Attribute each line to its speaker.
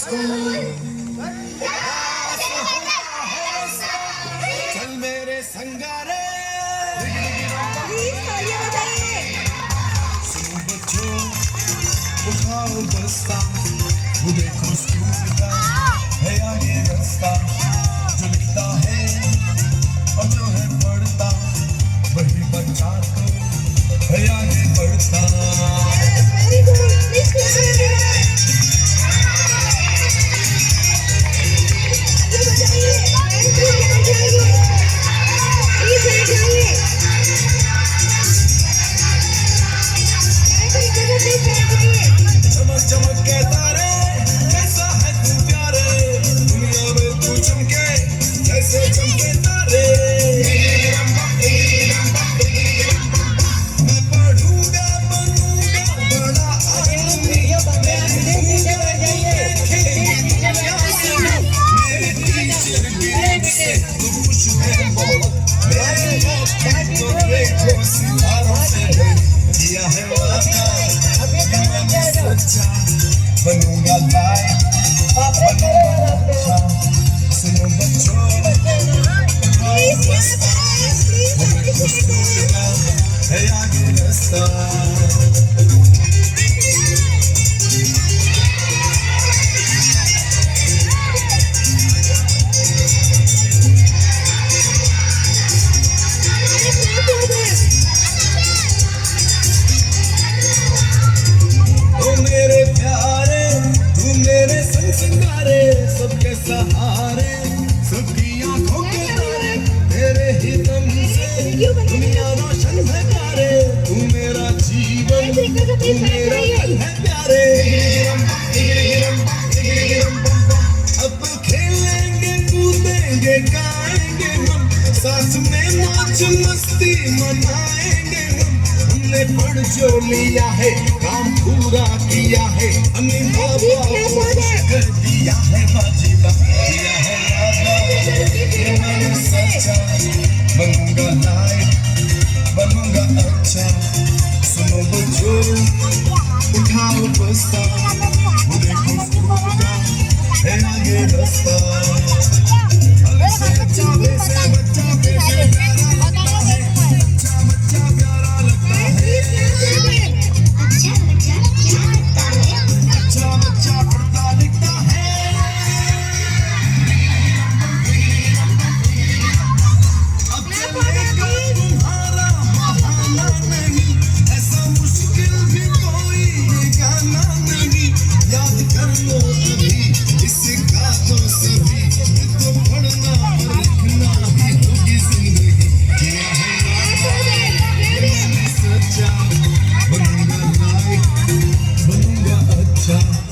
Speaker 1: मुझको चल मेरे संगारे सुनो बच्चों उठाओ बस्ता वो देखो स्कूल का है आगे रास्ता जो लिखता है और जो है पढ़ता वही बच्चा तो है आगे बढ़ता चमक चमक के तारे कैसा है तू प्यारे दुनिया में तू चमके जैसे चमके तारे मैं पढ़ूंगा बनूंगा बड़ा आदमी मेरे टीचर से तू खुश है बहुत मेरे तो देखो सितारों से किया है वादा बनूंगा लाइट बनूंगा अच्छा सुनो बच्चों है आगे रास्ता सबके सहारे सबकी आंखों के तारे तेरे ही दम से दुनिया रोशन है प्यारे तू मेरा जीवन तू मेरा कल है प्यारे अब तो खेलेंगे कूदेंगे गाएंगे हम साथ में मौज मस्ती मनाएंगे हमने पढ़ जो लिया है काम पूरा किया है हमने बाबा को कर दिया है वाजिबा किया है वादा ये मन सच्चा बनूंगा लाइट बनूंगा अच्छा सुनो बच्चों उठाओ बस्ता वो देखो स्कूल का है आगे रास्ता बच्चा प्यारा लगता है बच्चा प्यारा लगता है बच्चा पढ़ता लिखता है अब चलेगा तुम्हारा बहाना नहीं ऐसा मुश्किल भी कोई ये गाना नहीं याद कर लो अभी इसका तो सभी